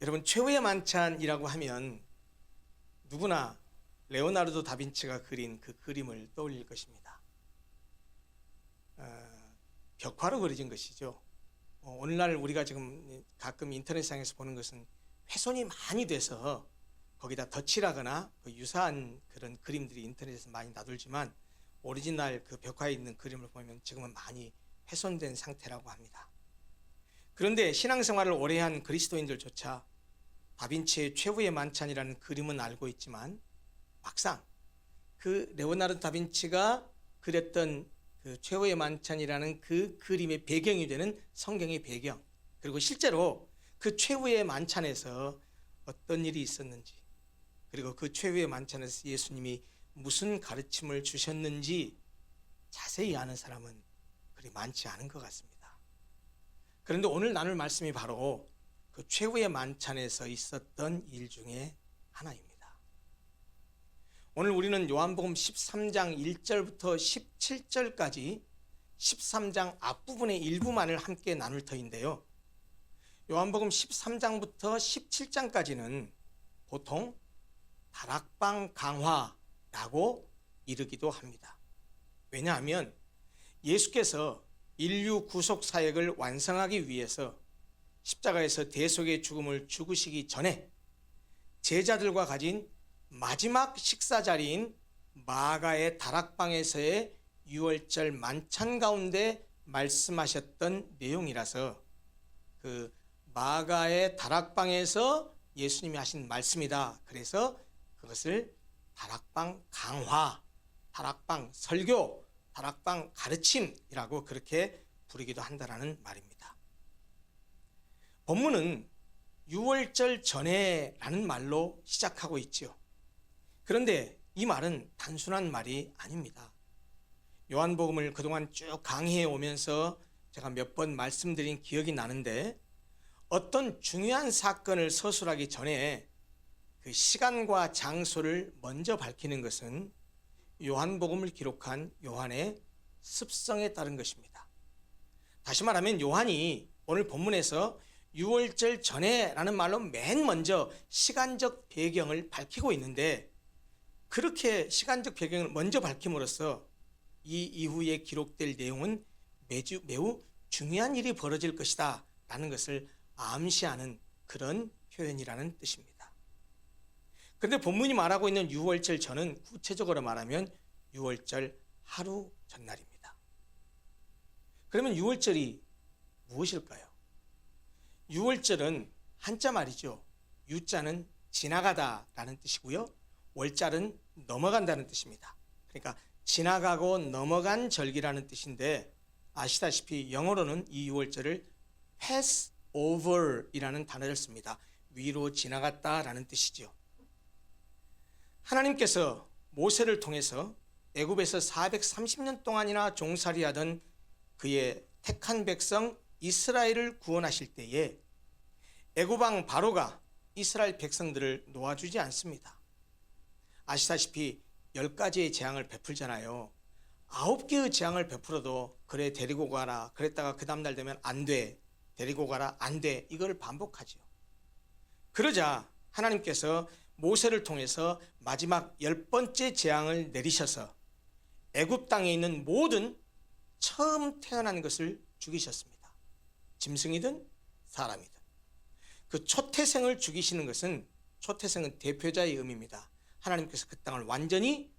여러분, 최후의 만찬이라고 하면 누구나 레오나르도 다빈치가 그린 그 그림을 떠올릴 것입니다. 벽화로 그려진 것이죠. 오늘날 우리가 지금 가끔 인터넷상에서 보는 것은 훼손이 많이 돼서 거기다 덧칠하거나 그 유사한 그런 그림들이 인터넷에서 많이 나돌지만, 오리지널 그 벽화에 있는 그림을 보면 지금은 많이 훼손된 상태라고 합니다. 그런데 신앙생활을 오래 한 그리스도인들조차 다빈치의 최후의 만찬이라는 그림은 알고 있지만, 막상 그 레오나르도 다빈치가 그렸던 그 최후의 만찬이라는 그 그림의 배경이 되는 성경의 배경, 그리고 실제로 그 최후의 만찬에서 어떤 일이 있었는지, 그리고 그 최후의 만찬에서 예수님이 무슨 가르침을 주셨는지 자세히 아는 사람은 그리 많지 않은 것 같습니다. 그런데 오늘 나눌 말씀이 바로 그 최후의 만찬에서 있었던 일 중에 하나입니다. 오늘 우리는 요한복음 13장 1절부터 17절까지 13장 앞부분의 일부만을 함께 나눌 터인데요. 요한복음 13장부터 17장까지는 보통 다락방 강화라고 이르기도 합니다. 왜냐하면 예수께서 인류 구속 사역을 완성하기 위해서 십자가에서 대속의 죽음을 죽으시기 전에 제자들과 가진 마지막 식사 자리인 마가의 다락방에서의 유월절 만찬 가운데 말씀하셨던 내용이라서 그 마가의 다락방에서 예수님이 하신 말씀이다. 그래서 그것을 다락방 강화, 다락방 설교, 다락방 가르침이라고 그렇게 부르기도 한다라는 말입니다. 본문은 유월절 전에라는 말로 시작하고 있지요. 그런데 이 말은 단순한 말이 아닙니다. 요한복음을 그동안 쭉 강의해 오면서 제가 몇 번 말씀드린 기억이 나는데, 어떤 중요한 사건을 서술하기 전에 그 시간과 장소를 먼저 밝히는 것은 요한복음을 기록한 요한의 습성에 따른 것입니다. 다시 말하면 요한이 오늘 본문에서 유월절 전에 라는 말로 맨 먼저 시간적 배경을 밝히고 있는데, 그렇게 시간적 배경을 먼저 밝힘으로써 이 이후에 기록될 내용은 매우 중요한 일이 벌어질 것이다 라는 것을 암시하는 그런 표현이라는 뜻입니다. 그런데 본문이 말하고 있는 유월절 전은 구체적으로 말하면 유월절 하루 전날입니다. 그러면 유월절이 무엇일까요? 유월절은 한자 말이죠. 유자는 지나가다 라는 뜻이고요, 월자는 넘어간다는 뜻입니다. 그러니까 지나가고 넘어간 절기라는 뜻인데, 아시다시피 영어로는 이 유월절을 pass over 이라는 단어를 씁니다. 위로 지나갔다 라는 뜻이죠. 하나님께서 모세를 통해서 애굽에서 430년 동안이나 종살이하던 그의 택한 백성 이스라엘을 구원하실 때에 애굽왕 바로가 이스라엘 백성들을 놓아주지 않습니다. 아시다시피 10가지의 재앙을 베풀잖아요. 9개의 재앙을 베풀어도 그래 데리고 가라, 그랬다가 그 다음날 되면 안 돼, 데리고 가라, 안 돼, 이걸 반복하죠. 그러자 하나님께서 모세를 통해서 마지막 10번째 재앙을 내리셔서 애굽 땅에 있는 모든 처음 태어난 것을 죽이셨습니다. 짐승이든 사람이든. 그 초태생을 죽이시는 것은, 초태생은 대표자의 의미입니다. 하나님께서 그 땅을 완전히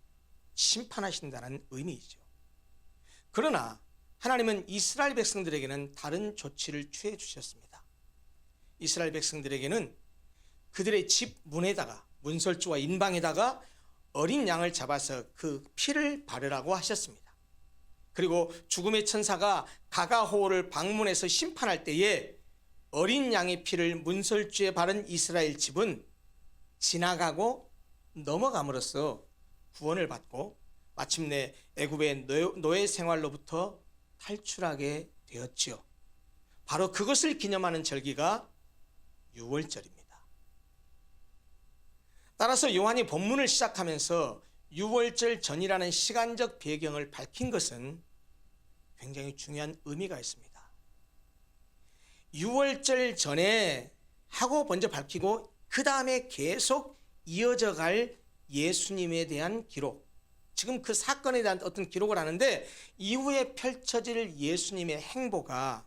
심판하신다는 의미이죠. 그러나 하나님은 이스라엘 백성들에게는 다른 조치를 취해 주셨습니다. 이스라엘 백성들에게는 그들의 집 문에다가, 문설주와 인방에다가 어린 양을 잡아서 그 피를 바르라고 하셨습니다. 그리고 죽음의 천사가 가가호를 방문해서 심판할 때에 어린 양의 피를 문설주에 바른 이스라엘 집은 지나가고 넘어감으로써 구원을 받고 마침내 애굽의 노예 생활로부터 탈출하게 되었지요. 바로 그것을 기념하는 절기가 유월절입니다. 따라서 요한이 본문을 시작하면서 유월절 전이라는 시간적 배경을 밝힌 것은 굉장히 중요한 의미가 있습니다. 유월절 전에 하고 먼저 밝히고 그 다음에 계속 이어져 갈 예수님에 대한 기록, 지금 그 사건에 대한 어떤 기록을 하는데 이후에 펼쳐질 예수님의 행보가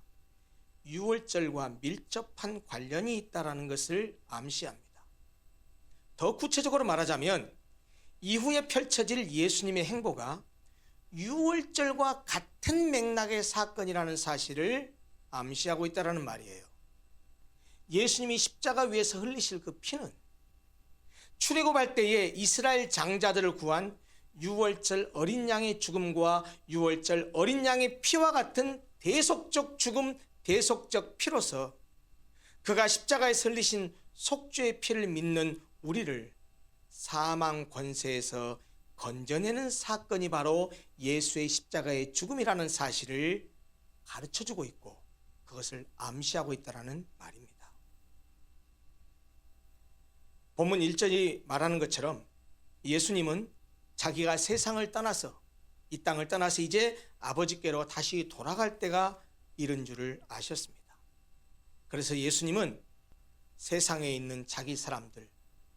유월절과 밀접한 관련이 있다는 것을 암시합니다. 더 구체적으로 말하자면 이후에 펼쳐질 예수님의 행보가 유월절과 같은 맥락의 사건이라는 사실을 암시하고 있다는 말이에요. 예수님이 십자가 위에서 흘리실 그 피는 출애굽할 때에 이스라엘 장자들을 구한 유월절 어린 양의 죽음과 유월절 어린 양의 피와 같은 대속적 죽음, 대속적 피로서 그가 십자가에서 흘리신 속죄의 피를 믿는 우리를 사망 권세에서 건져내는 사건이 바로 예수의 십자가의 죽음이라는 사실을 가르쳐주고 있고 그것을 암시하고 있다는 말입니다. 본문 1절이 말하는 것처럼 예수님은 자기가 세상을 떠나서 이 땅을 떠나서 이제 아버지께로 다시 돌아갈 때가 이른 줄을 아셨습니다. 그래서 예수님은 세상에 있는 자기 사람들,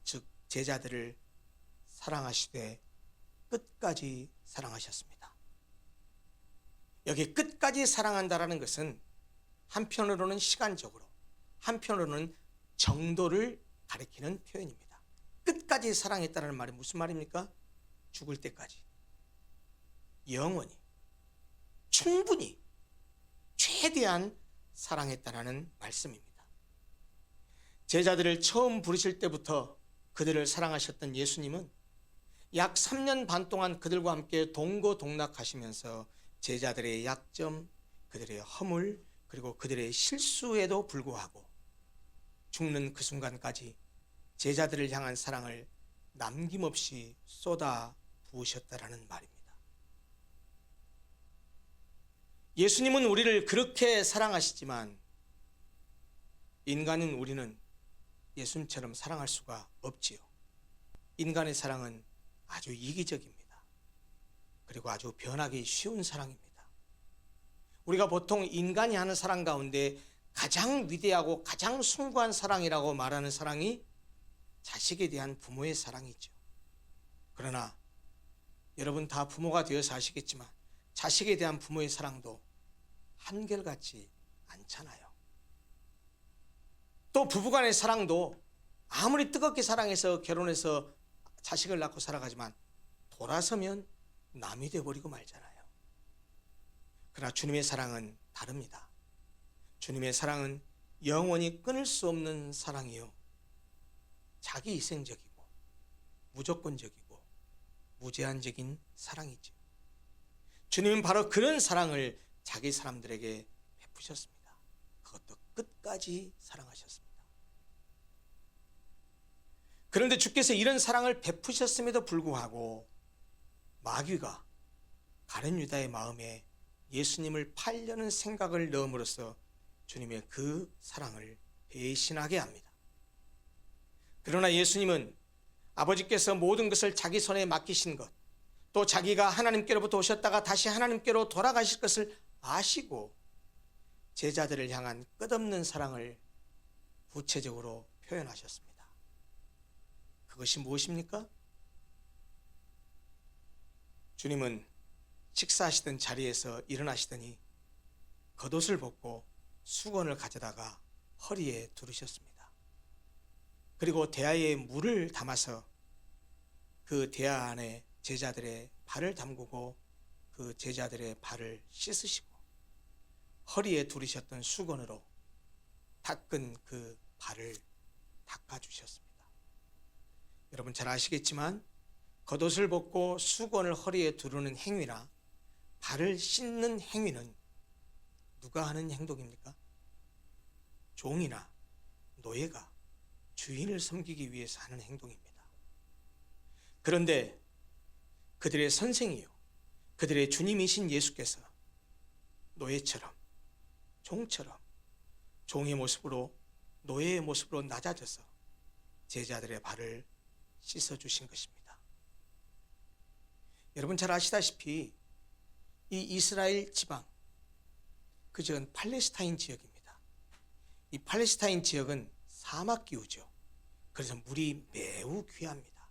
즉 제자들을 사랑하시되 끝까지 사랑하셨습니다. 여기 끝까지 사랑한다라는 것은 한편으로는 시간적으로, 한편으로는 정도를 가리키는 표현입니다. 끝까지 사랑했다는 말이 무슨 말입니까? 죽을 때까지, 영원히, 충분히, 최대한 사랑했다는 말씀입니다. 제자들을 처음 부르실 때부터 그들을 사랑하셨던 예수님은 약 3년 반 동안 그들과 함께 동고동락하시면서 제자들의 약점, 그들의 허물, 그리고 그들의 실수에도 불구하고 죽는 그 순간까지 제자들을 향한 사랑을 남김없이 쏟아 부으셨다라는 말입니다. 예수님은 우리를 그렇게 사랑하시지만 인간인 우리는 예수님처럼 사랑할 수가 없지요. 인간의 사랑은 아주 이기적입니다. 그리고 아주 변하기 쉬운 사랑입니다. 우리가 보통 인간이 하는 사랑 가운데 가장 위대하고 가장 숭고한 사랑이라고 말하는 사랑이 자식에 대한 부모의 사랑이죠. 그러나 여러분 다 부모가 되어서 아시겠지만 자식에 대한 부모의 사랑도 한결같지 않잖아요. 또 부부간의 사랑도 아무리 뜨겁게 사랑해서 결혼해서 자식을 낳고 살아가지만 돌아서면 남이 되어버리고 말잖아요. 그러나 주님의 사랑은 다릅니다. 주님의 사랑은 영원히 끊을 수 없는 사랑이요, 자기 희생적이고 무조건적이고 무제한적인 사랑이죠. 주님은 바로 그런 사랑을 자기 사람들에게 베푸셨습니다. 그것도 끝까지 사랑하셨습니다. 그런데 주께서 이런 사랑을 베푸셨음에도 불구하고 마귀가 가룟 유다의 마음에 예수님을 팔려는 생각을 넣음으로써 주님의 그 사랑을 배신하게 합니다. 그러나 예수님은 아버지께서 모든 것을 자기 손에 맡기신 것, 또 자기가 하나님께로부터 오셨다가 다시 하나님께로 돌아가실 것을 아시고 제자들을 향한 끝없는 사랑을 구체적으로 표현하셨습니다. 그것이 무엇입니까? 주님은 식사하시던 자리에서 일어나시더니 겉옷을 벗고 수건을 가져다가 허리에 두르셨습니다. 그리고 대야에 물을 담아서 그 대야 안에 제자들의 발을 담그고 그 제자들의 발을 씻으시고 허리에 두르셨던 수건으로 닦은 그 발을 닦아주셨습니다. 여러분 잘 아시겠지만 겉옷을 벗고 수건을 허리에 두르는 행위나 발을 씻는 행위는 누가 하는 행동입니까? 종이나 노예가 주인을 섬기기 위해서 하는 행동입니다. 그런데 그들의 선생이요, 그들의 주님이신 예수께서 노예처럼, 종처럼, 종의 모습으로, 노예의 모습으로 낮아져서 제자들의 발을 씻어주신 것입니다. 여러분 잘 아시다시피 이 이스라엘 지방, 그 지역은 팔레스타인 지역입니다. 이 팔레스타인 지역은 사막 기후죠. 그래서 물이 매우 귀합니다.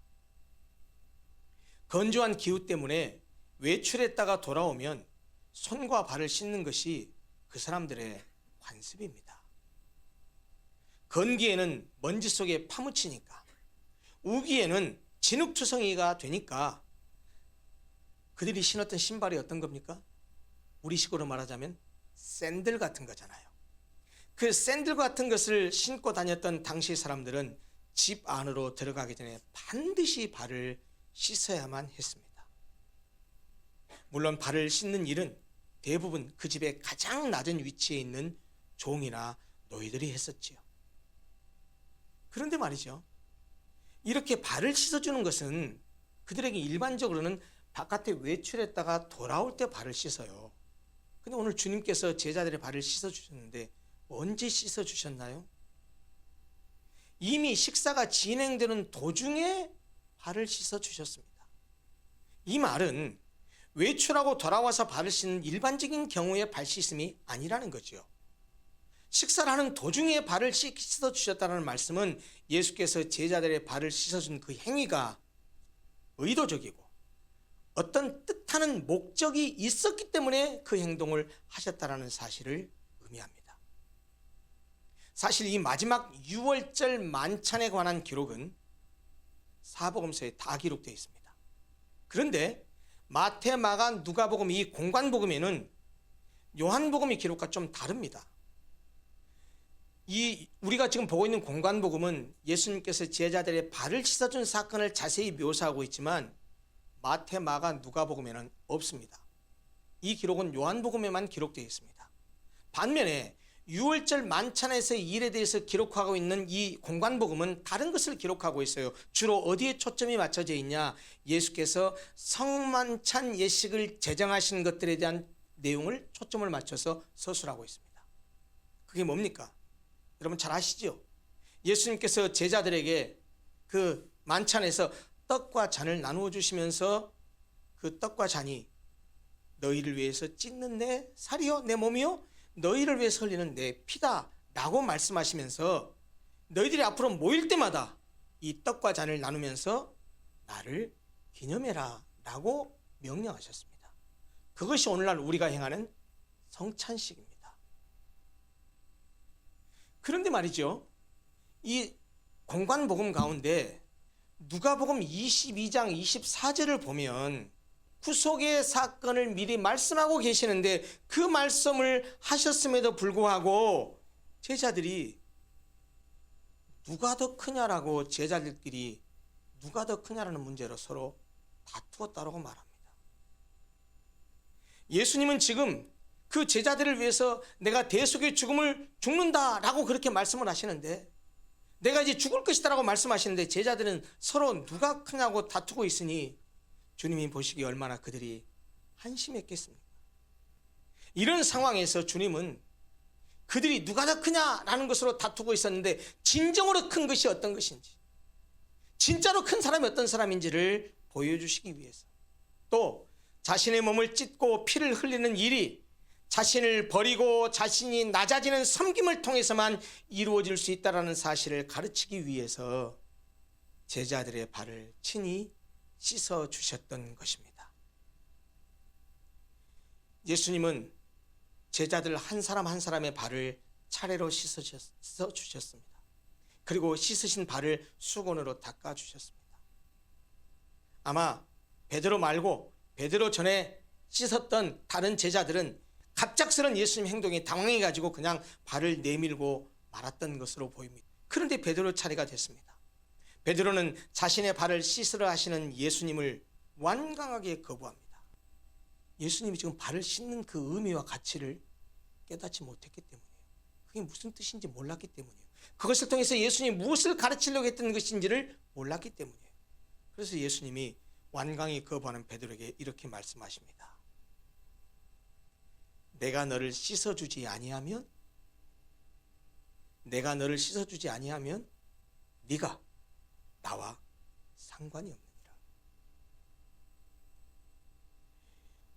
건조한 기후 때문에 외출했다가 돌아오면 손과 발을 씻는 것이 그 사람들의 관습입니다. 건기에는 먼지 속에 파묻히니까, 우기에는 진흙투성이가 되니까 그들이 신었던 신발이 어떤 겁니까? 우리식으로 말하자면 샌들 같은 거잖아요. 그 샌들 같은 것을 신고 다녔던 당시 사람들은 집 안으로 들어가기 전에 반드시 발을 씻어야만 했습니다. 물론 발을 씻는 일은 대부분 그 집의 가장 낮은 위치에 있는 종이나 노예들이 했었지요. 그런데 말이죠, 이렇게 발을 씻어주는 것은 그들에게 일반적으로는 바깥에 외출했다가 돌아올 때 발을 씻어요. 근데 오늘 주님께서 제자들의 발을 씻어주셨는데 언제 씻어주셨나요? 이미 식사가 진행되는 도중에 발을 씻어주셨습니다. 이 말은 외출하고 돌아와서 발을 씻는 일반적인 경우의 발 씻음이 아니라는 거죠. 식사를 하는 도중에 발을 씻어주셨다는 말씀은 예수께서 제자들의 발을 씻어준 그 행위가 의도적이고 어떤 뜻하는 목적이 있었기 때문에 그 행동을 하셨다는 사실을 의미합니다. 사실 이 마지막 유월절 만찬에 관한 기록은 사복음서에 다 기록되어 있습니다. 그런데 마태, 마가, 누가복음 이 공관복음에는 요한복음의 기록과 좀 다릅니다. 우리가 지금 보고 있는 공관복음은 예수님께서 제자들의 발을 씻어준 사건을 자세히 묘사하고 있지만 마태, 마가, 누가복음에는 없습니다. 이 기록은 요한복음에만 기록되어 있습니다. 반면에 유월절 만찬에서의 일에 대해서 기록하고 있는 이 공관복음은 다른 것을 기록하고 있어요. 주로 어디에 초점이 맞춰져 있냐? 예수께서 성만찬 예식을 제정하신 것들에 대한 내용을 초점을 맞춰서 서술하고 있습니다. 그게 뭡니까? 여러분 잘 아시죠? 예수님께서 제자들에게 그 만찬에서 떡과 잔을 나누어 주시면서 그 떡과 잔이 너희를 위해서 찢는 내 살이요 내 몸이요 너희를 위해서 흘리는 내 피다 라고 말씀하시면서 너희들이 앞으로 모일 때마다 이 떡과 잔을 나누면서 나를 기념해라 라고 명령하셨습니다. 그것이 오늘날 우리가 행하는 성찬식입니다. 그런데 말이죠, 이 공관복음 가운데 누가복음 22장 24절을 보면 구속의 사건을 미리 말씀하고 계시는데 그 말씀을 하셨음에도 불구하고 제자들이 누가 더 크냐라고 제자들끼리 누가 더 크냐라는 문제로 서로 다투었다고 말합니다. 예수님은 지금 그 제자들을 위해서 내가 대속의 죽음을 죽는다라고 그렇게 말씀을 하시는데, 내가 이제 죽을 것이다라고 말씀하시는데 제자들은 서로 누가 크냐고 다투고 있으니 주님이 보시기에 얼마나 그들이 한심했겠습니까? 이런 상황에서 주님은 그들이 누가 더 크냐라는 것으로 다투고 있었는데 진정으로 큰 것이 어떤 것인지, 진짜로 큰 사람이 어떤 사람인지를 보여주시기 위해서, 또 자신의 몸을 찢고 피를 흘리는 일이 자신을 버리고 자신이 낮아지는 섬김을 통해서만 이루어질 수 있다는 사실을 가르치기 위해서 제자들의 발을 친히 씻어 주셨던 것입니다. 예수님은 제자들 한 사람 한 사람의 발을 차례로 씻어 주셨습니다. 그리고 씻으신 발을 수건으로 닦아 주셨습니다. 아마 베드로 말고 베드로 전에 씻었던 다른 제자들은 갑작스런 예수님 행동에 당황해가지고 그냥 발을 내밀고 말았던 것으로 보입니다. 그런데 베드로 차례가 됐습니다. 베드로는 자신의 발을 씻으려 하시는 예수님을 완강하게 거부합니다. 예수님이 지금 발을 씻는 그 의미와 가치를 깨닫지 못했기 때문이에요. 그게 무슨 뜻인지 몰랐기 때문이에요. 그것을 통해서 예수님이 무엇을 가르치려고 했던 것인지를 몰랐기 때문이에요. 그래서 예수님이 완강히 거부하는 베드로에게 이렇게 말씀하십니다. 내가 너를 씻어주지 아니하면 네가 나와 상관이 없느니라.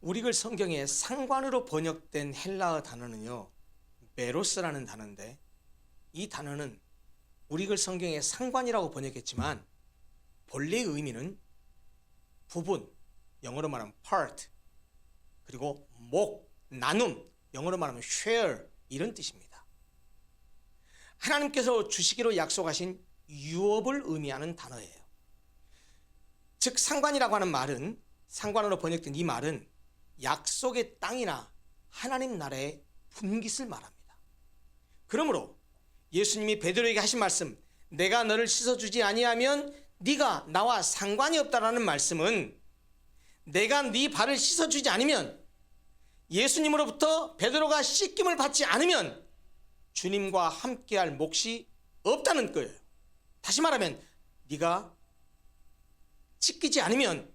우리글 성경에 상관으로 번역된 헬라어 단어는요, 메로스라는 단어인데, 이 단어는 우리 글 성경에 상관이라고 번역했지만 본래의 의미는 부분, 영어로 말하면 part, 그리고 목, 나눔, 영어로 말하면 share, 이런 뜻입니다. 하나님께서 주시기로 약속하신 유업을 의미하는 단어예요. 즉 상관이라고 하는 말은, 상관으로 번역된 이 말은 약속의 땅이나 하나님 나라의 분깃을 말합니다. 그러므로 예수님이 베드로에게 하신 말씀, 내가 너를 씻어주지 아니하면 네가 나와 상관이 없다라는 말씀은, 내가 네 발을 씻어주지 않으면, 예수님으로부터 베드로가 씻김을 받지 않으면 주님과 함께할 몫이 없다는 거예요. 다시 말하면 네가 씻기지 않으면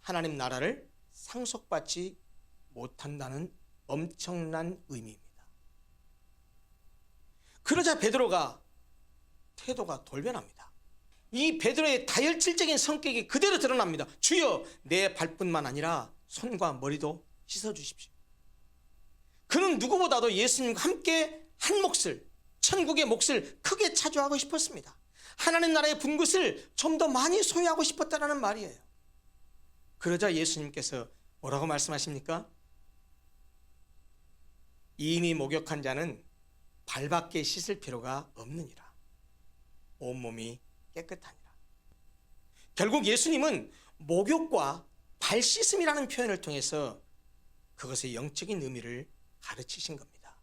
하나님 나라를 상속받지 못한다는 엄청난 의미입니다. 그러자 베드로가 태도가 돌변합니다. 이 베드로의 다혈질적인 성격이 그대로 드러납니다. 주여, 내 발뿐만 아니라 손과 머리도 씻어주십시오. 그는 누구보다도 예수님과 함께 한 몫을, 천국의 몫을 크게 차지하고 싶었습니다. 하나님 나라의 분깃을 좀 더 많이 소유하고 싶었다는 말이에요. 그러자 예수님께서 뭐라고 말씀하십니까? 이미 목욕한 자는 발밖에 씻을 필요가 없느니라. 온몸이 깨끗하니라. 결국 예수님은 목욕과 발 씻음이라는 표현을 통해서 그것의 영적인 의미를 가르치신 겁니다.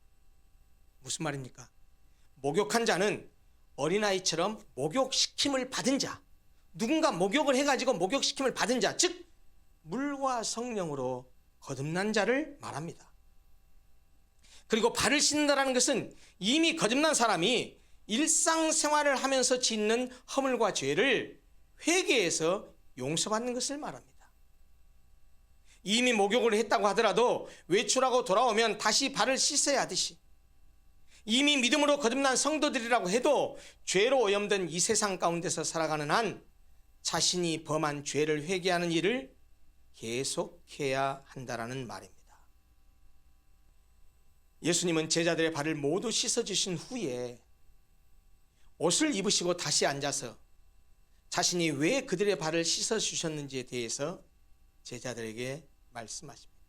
무슨 말입니까? 목욕한 자는 어린아이처럼 목욕시킴을 받은 자, 누군가 목욕을 해가지고 목욕시킴을 받은 자, 즉 물과 성령으로 거듭난 자를 말합니다. 그리고 발을 씻는다는 것은 이미 거듭난 사람이 일상생활을 하면서 짓는 허물과 죄를 회개해서 용서받는 것을 말합니다. 이미 목욕을 했다고 하더라도 외출하고 돌아오면 다시 발을 씻어야 하듯이, 이미 믿음으로 거듭난 성도들이라고 해도 죄로 오염된 이 세상 가운데서 살아가는 한 자신이 범한 죄를 회개하는 일을 계속해야 한다는 말입니다. 예수님은 제자들의 발을 모두 씻어주신 후에 옷을 입으시고 다시 앉아서 자신이 왜 그들의 발을 씻어주셨는지에 대해서 제자들에게 말씀하십니다.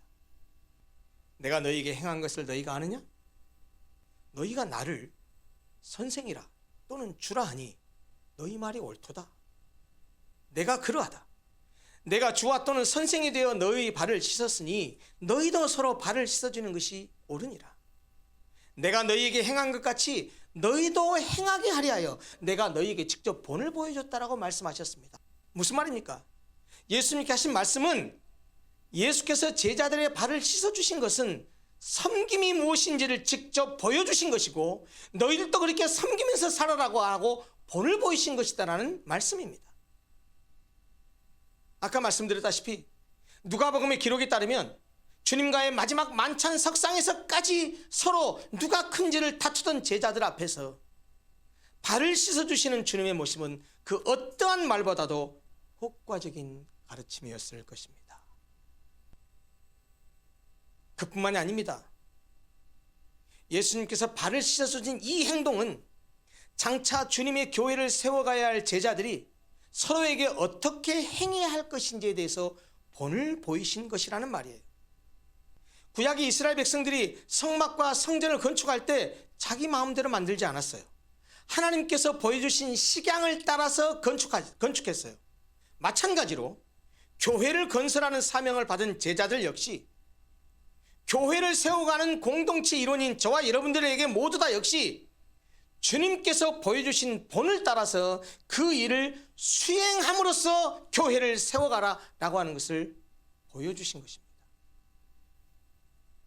내가 너희에게 행한 것을 너희가 아느냐? 너희가 나를 선생이라 또는 주라 하니 너희 말이 옳도다. 내가 그러하다. 내가 주와 또는 선생이 되어 너희 발을 씻었으니 너희도 서로 발을 씻어주는 것이 옳으니라. 내가 너희에게 행한 것 같이 너희도 행하게 하려 하여 내가 너희에게 직접 본을 보여줬다라고 말씀하셨습니다. 무슨 말입니까? 예수님께 하신 말씀은, 예수께서 제자들의 발을 씻어주신 것은 섬김이 무엇인지를 직접 보여주신 것이고, 너희들도 그렇게 섬기면서 살아라고 하고 본을 보이신 것이다라는 말씀입니다. 아까 말씀드렸다시피 누가복음의 기록에 따르면 주님과의 마지막 만찬 석상에서까지 서로 누가 큰지를 다투던 제자들 앞에서 발을 씻어주시는 주님의 모습은 그 어떠한 말보다도 효과적인 가르침이었을 것입니다. 그뿐만이 아닙니다. 예수님께서 발을 씻어주신 이 행동은 장차 주님의 교회를 세워가야 할 제자들이 서로에게 어떻게 행해야 할 것인지에 대해서 본을 보이신 것이라는 말이에요. 구약의 이스라엘 백성들이 성막과 성전을 건축할 때 자기 마음대로 만들지 않았어요. 하나님께서 보여주신 식양을 따라서 건축했어요. 마찬가지로 교회를 건설하는 사명을 받은 제자들 역시 교회를 세워가는 공동체 일원인 저와 여러분들에게 모두 다 역시 주님께서 보여주신 본을 따라서 그 일을 수행함으로써 교회를 세워가라 라고 하는 것을 보여주신 것입니다.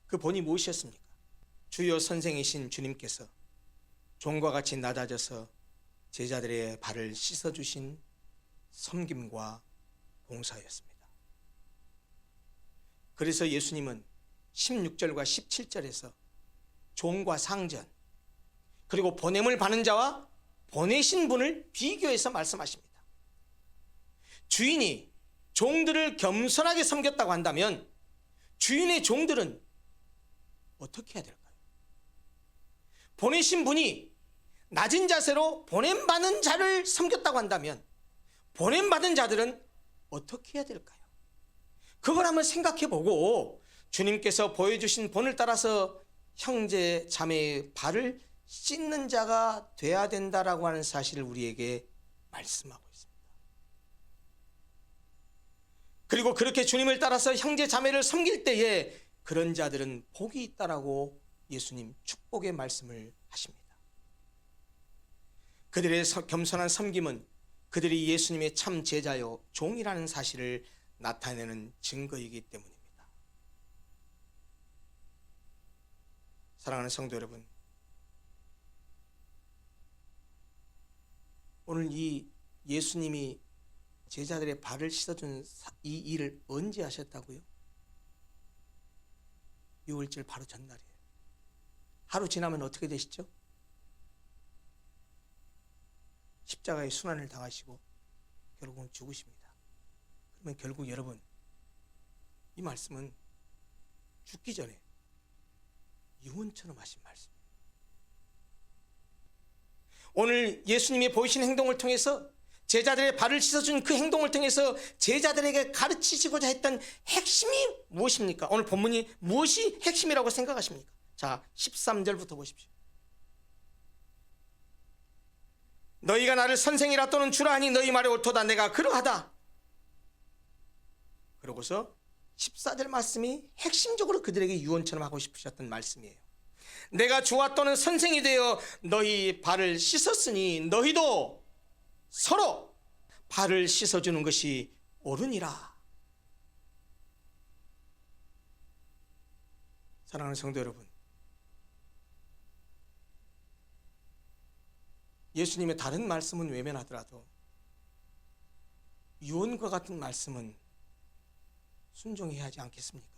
그 본이 무엇이었습니까? 주요 선생이신 주님께서 종과 같이 낮아져서 제자들의 발을 씻어주신 섬김과 봉사였습니다. 그래서 예수님은 16절과 17절에서 종과 상전, 그리고 보냄을 받는 자와 보내신 분을 비교해서 말씀하십니다. 주인이 종들을 겸손하게 섬겼다고 한다면 주인의 종들은 어떻게 해야 될까요? 보내신 분이 낮은 자세로 보냄받은 자를 섬겼다고 한다면 보냄받은 자들은 어떻게 해야 될까요? 그걸 한번 생각해 보고 주님께서 보여주신 본을 따라서 형제 자매의 발을 씻는 자가 돼야 된다라고 하는 사실을 우리에게 말씀하고 있습니다. 그리고 그렇게 주님을 따라서 형제 자매를 섬길 때에 그런 자들은 복이 있다라고 예수님 축복의 말씀을 하십니다. 그들의 겸손한 섬김은 그들이 예수님의 참 제자요 종이라는 사실을 나타내는 증거이기 때문입니다. 사랑하는 성도 여러분, 오늘 이 예수님이 제자들의 발을 씻어준 이 일을 언제 하셨다고요? 6월절 바로 전날이에요. 하루 지나면 어떻게 되시죠? 십자가의 순환을 당하시고 결국은 죽으십니다. 그러면 결국 여러분, 이 말씀은 죽기 전에 유언처럼 하신 말씀이에요. 오늘 예수님이 보이신 행동을 통해서 제자들의 발을 씻어준 그 행동을 통해서 제자들에게 가르치시고자 했던 핵심이 무엇입니까? 오늘 본문이 무엇이 핵심이라고 생각하십니까? 자, 13절부터 보십시오. 너희가 나를 선생이라 또는 주라 하니 너희 말이 옳도다. 내가 그러하다. 그러고서 14절 말씀이 핵심적으로 그들에게 유언처럼 하고 싶으셨던 말씀이에요. 내가 주와 또는 선생이 되어 너희 발을 씻었으니 너희도 서로 발을 씻어주는 것이 옳으니라. 사랑하는 성도 여러분, 예수님의 다른 말씀은 외면하더라도 유언과 같은 말씀은 순종해야 하지 않겠습니까?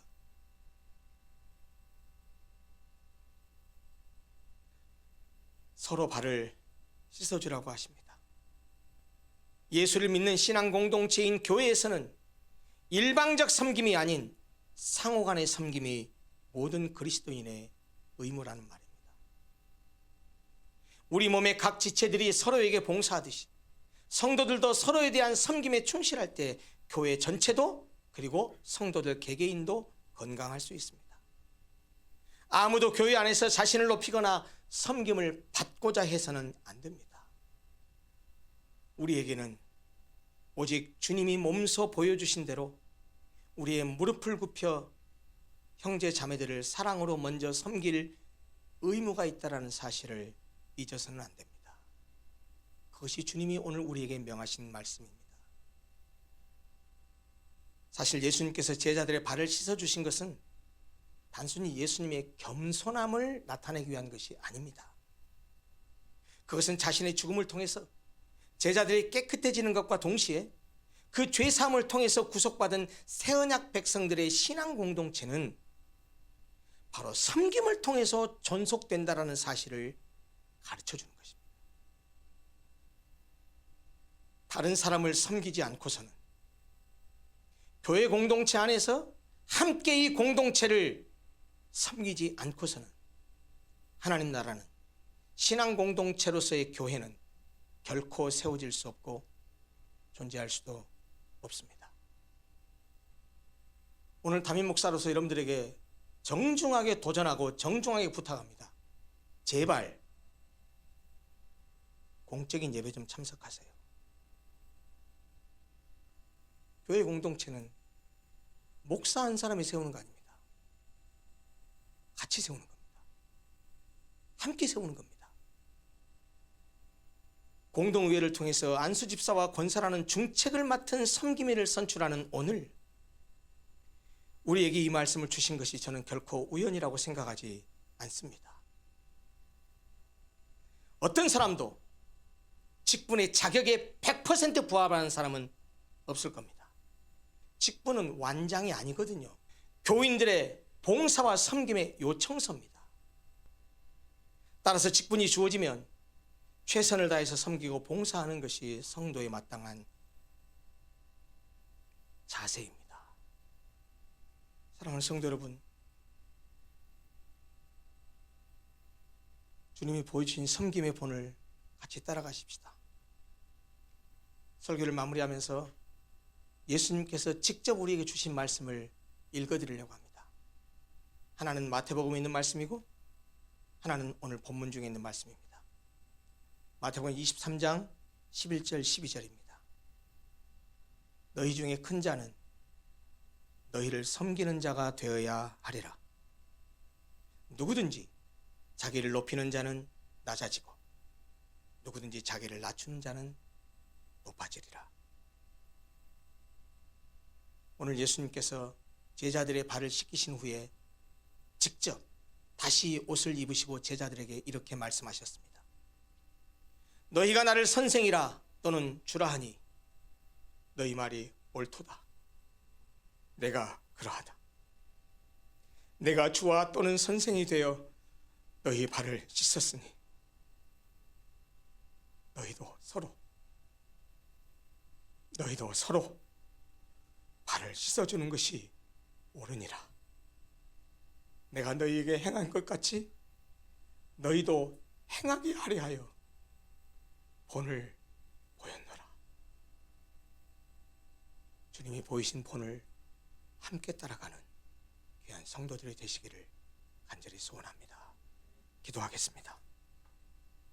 서로 발을 씻어주라고 하십니다. 예수를 믿는 신앙 공동체인 교회에서는 일방적 섬김이 아닌 상호간의 섬김이 모든 그리스도인의 의무라는 말입니다. 우리 몸의 각 지체들이 서로에게 봉사하듯이 성도들도 서로에 대한 섬김에 충실할 때 교회 전체도 그리고 성도들 개개인도 건강할 수 있습니다. 아무도 교회 안에서 자신을 높이거나 섬김을 받고자 해서는 안 됩니다. 우리에게는 오직 주님이 몸소 보여주신 대로 우리의 무릎을 굽혀 형제 자매들을 사랑으로 먼저 섬길 의무가 있다는 사실을 잊어서는 안 됩니다. 그것이 주님이 오늘 우리에게 명하신 말씀입니다. 사실 예수님께서 제자들의 발을 씻어주신 것은 단순히 예수님의 겸손함을 나타내기 위한 것이 아닙니다. 그것은 자신의 죽음을 통해서 제자들이 깨끗해지는 것과 동시에 그 죄사함을 통해서 구속받은 새언약 백성들의 신앙 공동체는 바로 섬김을 통해서 존속된다라는 사실을 가르쳐주는 것입니다. 다른 사람을 섬기지 않고서는 교회 공동체 안에서 함께 이 공동체를 섬기지 않고서는 하나님 나라는 신앙 공동체로서의 교회는 결코 세워질 수 없고 존재할 수도 없습니다. 오늘 담임 목사로서 여러분들에게 정중하게 도전하고 정중하게 부탁합니다. 제발 공적인 예배 좀 참석하세요. 교회 공동체는 목사 한 사람이 세우는 거 아닙니다. 같이 세우는 겁니다. 함께 세우는 겁니다. 공동의회를 통해서 안수 집사와 권사라는 중책을 맡은 섬김회를 선출하는 오늘, 우리에게 이 말씀을 주신 것이 저는 결코 우연이라고 생각하지 않습니다. 어떤 사람도 직분의 자격에 100% 부합하는 사람은 없을 겁니다. 직분은 완장이 아니거든요. 교인들의 봉사와 섬김의 요청서입니다. 따라서 직분이 주어지면 최선을 다해서 섬기고 봉사하는 것이 성도의 마땅한 자세입니다. 사랑하는 성도 여러분, 주님이 보여주신 섬김의 본을 같이 따라가십시다. 설교를 마무리하면서 예수님께서 직접 우리에게 주신 말씀을 읽어드리려고 합니다. 하나는 마태복음에 있는 말씀이고 하나는 오늘 본문 중에 있는 말씀입니다. 마태복음 23장 11절 12절입니다. 너희 중에 큰 자는 너희를 섬기는 자가 되어야 하리라. 누구든지 자기를 높이는 자는 낮아지고 누구든지 자기를 낮추는 자는 높아지리라. 오늘 예수님께서 제자들의 발을 씻기신 후에 직접 다시 옷을 입으시고 제자들에게 이렇게 말씀하셨습니다. 너희가 나를 선생이라 또는 주라 하니 너희 말이 옳도다. 내가 그러하다. 내가 주와 또는 선생이 되어 너희 발을 씻었으니 너희도 서로 발을 씻어주는 것이 옳으니라. 내가 너희에게 행한 것 같이 너희도 행하게 하려 하여 본을 보였노라. 주님이 보이신 본을 함께 따라가는 귀한 성도들이 되시기를 간절히 소원합니다. 기도하겠습니다.